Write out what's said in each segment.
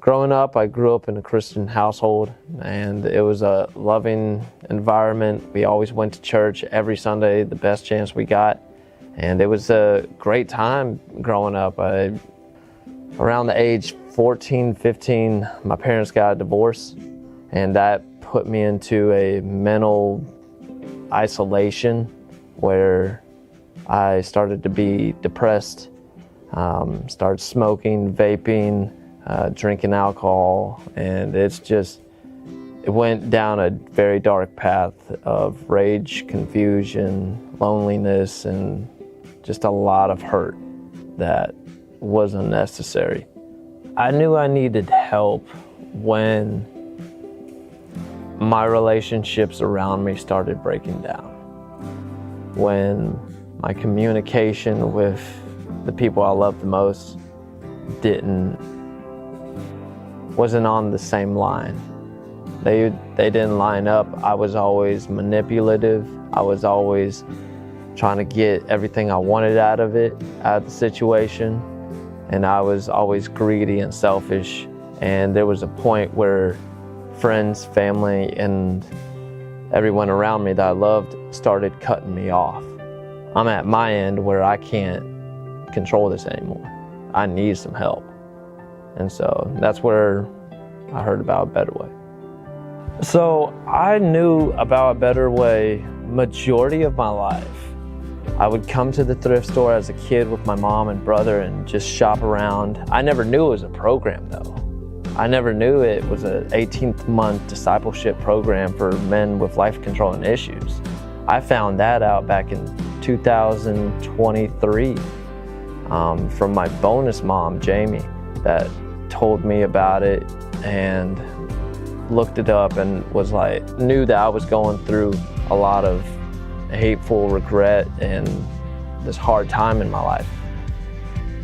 Growing up, I grew up in a Christian household, and it was a loving environment. We always went to church every Sunday, the best chance we got. And it was a great time growing up. Around the age 14, 15, my parents got a divorce, and that put me into a mental isolation where I started to be depressed, started smoking, vaping, drinking alcohol, and it went down a very dark path of rage, confusion, loneliness, and just a lot of hurt that was unnecessary. I knew I needed help when my relationships around me started breaking down. When my communication with the people I loved the most wasn't on the same line. They didn't line up. I was always manipulative. I was always trying to get everything I wanted out of the situation. And I was always greedy and selfish. And there was a point where friends, family, and everyone around me that I loved started cutting me off. I'm at my end where I can't control this anymore. I need some help. And so that's where I heard about A Better Way. So I knew about A Better Way majority of my life. I would come to the thrift store as a kid with my mom and brother and just shop around. I never knew it was a program though. I never knew it was an 18th month discipleship program for men with life controlling issues. I found that out back in 2023 from my bonus mom, Jamie, that told me about it and looked it up and knew that I was going through a lot of hateful regret and this hard time in my life.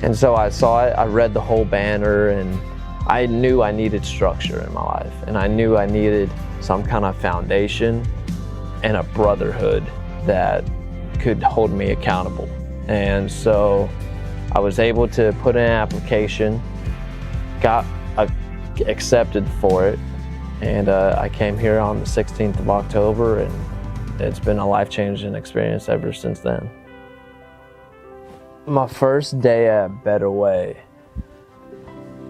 And so I saw it, I read the whole banner, and I knew I needed structure in my life, and I knew I needed some kind of foundation and a brotherhood that could hold me accountable. And so I was able to put in an application, got accepted for it, and I came here on the 16th of October, and it's been a life-changing experience ever since then. My first day at Better Way,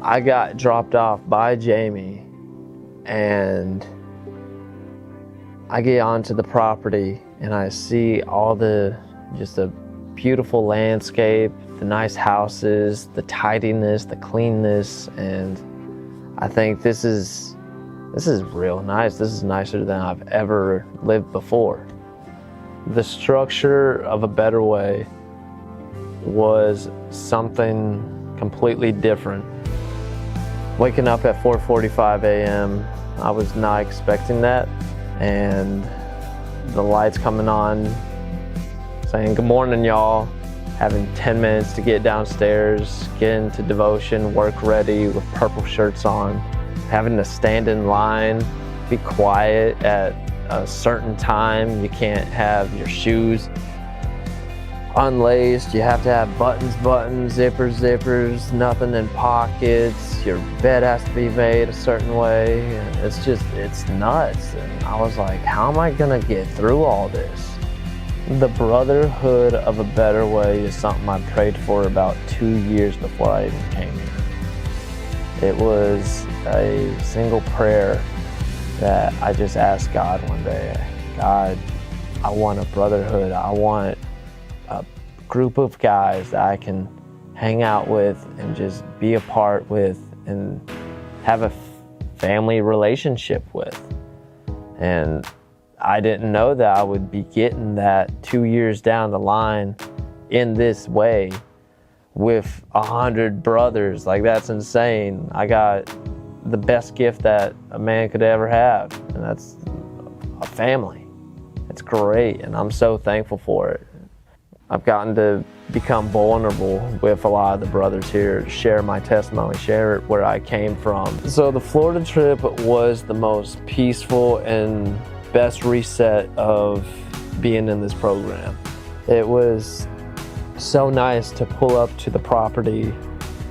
I got dropped off by Jamie, and I get onto the property and I see just the beautiful landscape, the nice houses, the tidiness, the cleanness, and I think this is real nice. This is nicer than I've ever lived before. The structure of A Better Way was something completely different. Waking up at 4:45 a.m., I was not expecting that, and the lights coming on, saying good morning y'all, having 10 minutes to get downstairs, get into devotion, work ready with purple shirts on, having to stand in line, be quiet at a certain time. You can't have your shoes unlaced. You have to have buttons, zippers, nothing in pockets. Your bed has to be made a certain way. And it's nuts. And I was like, how am I gonna get through all this? The brotherhood of A Better Way is something I prayed for about 2 years before I even came here. It was a single prayer that I just asked God one day. God, I want a brotherhood. I want a group of guys that I can hang out with and just be a part with and have a family relationship with. And I didn't know that I would be getting that 2 years down the line in this way with 100 brothers. Like, that's insane. I got the best gift that a man could ever have, and that's a family. It's great, and I'm so thankful for it. I've gotten to become vulnerable with a lot of the brothers here, share my testimony, share where I came from. So the Florida trip was the most peaceful and best reset of being in this program. It was so nice to pull up to the property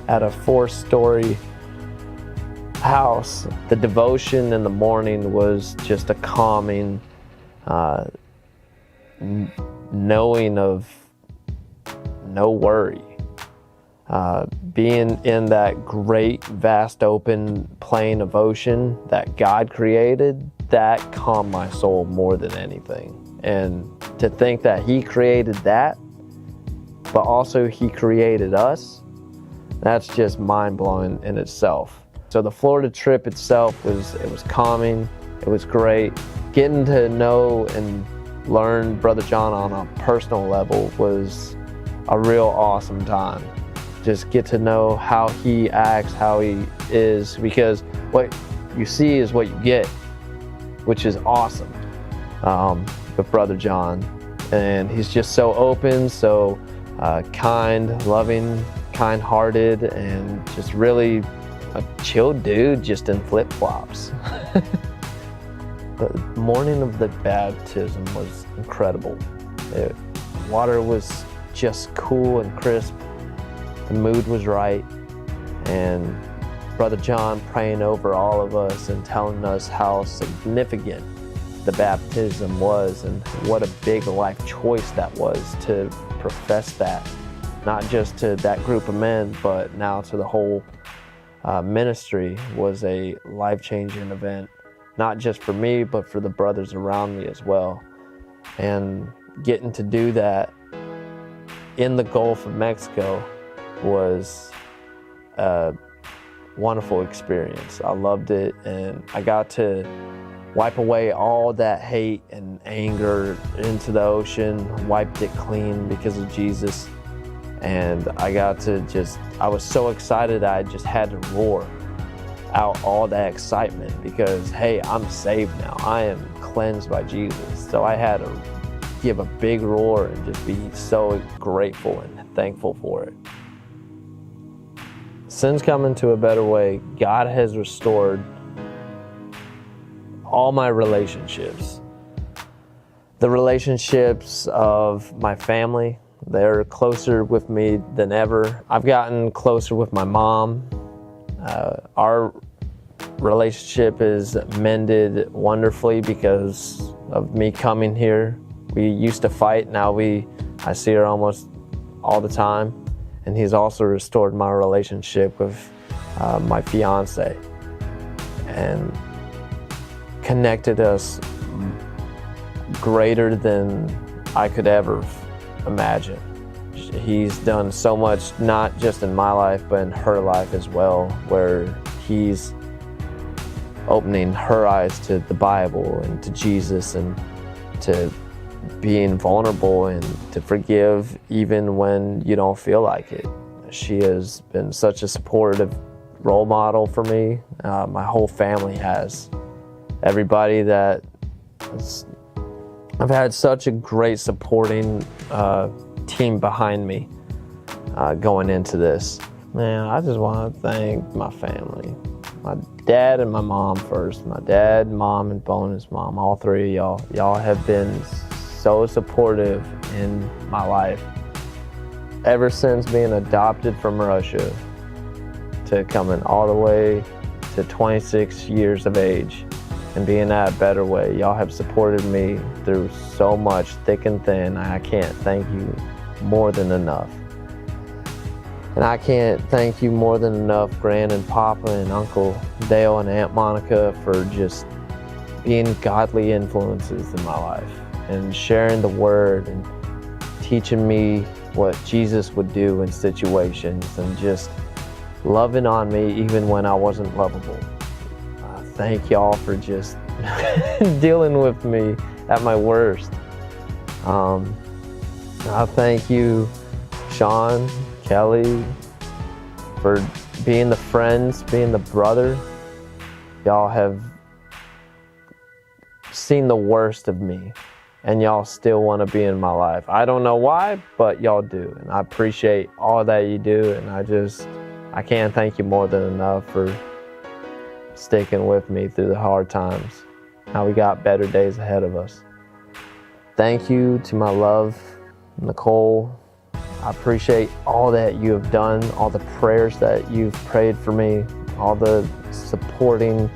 at a 4-story house, the devotion in the morning was just a calming knowing of no worry. Being in that great, vast, open plain of ocean that God created, that calmed my soul more than anything. And to think that He created that, but also He created us, that's just mind-blowing in itself. So the Florida trip itself was calming, it was great. Getting to know and learn Brother John on a personal level was a real awesome time. Just get to know how he acts, how he is, because what you see is what you get, which is awesome with Brother John. And he's just so open, so kind, loving, kind-hearted, and just really a chill dude just in flip-flops. The morning of the baptism was incredible. Water was just cool and crisp. The mood was right, and Brother John praying over all of us and telling us how significant the baptism was and what a big life choice that was to profess that, not just to that group of men, but now to the whole ministry, was a life-changing event, not just for me, but for the brothers around me as well. And getting to do that in the Gulf of Mexico was a wonderful experience. I loved it, and I got to wipe away all that hate and anger into the ocean, wiped it clean because of Jesus. And I got to I was so excited I just had to roar out all that excitement because, hey, I'm saved now. I am cleansed by Jesus. So I had to give a big roar and just be so grateful and thankful for it. Since coming to a better way, God has restored all my relationships. The relationships of my family, they're closer with me than ever. I've gotten closer with my mom. Our relationship is mended wonderfully because of me coming here. We used to fight, now I see her almost all the time. And He's also restored my relationship with my fiance and connected us greater than I could ever imagine. He's done so much, not just in my life, but in her life as well, where He's opening her eyes to the Bible and to Jesus and to being vulnerable and to forgive even when you don't feel like it. She has been such a supportive role model for me. My whole family has. Everybody that I've had such a great supporting team behind me going into this. Man, I just want to thank my family. My dad and my mom first. My dad, mom, and bonus mom, all three of y'all. Y'all have been so supportive in my life. Ever since being adopted from Russia to coming all the way to 26 years of age and being at a better way, y'all have supported me through so much, thick and thin. I can't thank you more than enough. And I can't thank you more than enough, Gran and Papa and Uncle Dale and Aunt Monica, for just being godly influences in my life and sharing the word and teaching me what Jesus would do in situations and just loving on me even when I wasn't lovable. Thank y'all for just dealing with me at my worst. I thank you, Sean, Kelly, for being the friends, being the brother. Y'all have seen the worst of me, and y'all still want to be in my life. I don't know why, but y'all do, and I appreciate all that you do, and I can't thank you more than enough for sticking with me through the hard times. Now we got better days ahead of us. Thank you to my love, Nicole. I appreciate all that you have done, all the prayers that you've prayed for me, all the supporting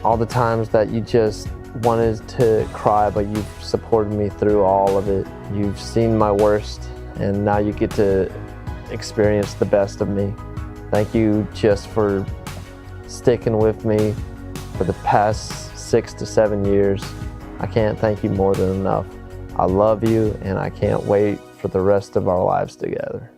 all the times that you just wanted to cry, but you've supported me through all of it. You've seen my worst, and now you get to experience the best of me. Thank you just for sticking with me for the past 6 to 7 years. I can't thank you more than enough. I love you, and I can't wait for the rest of our lives together.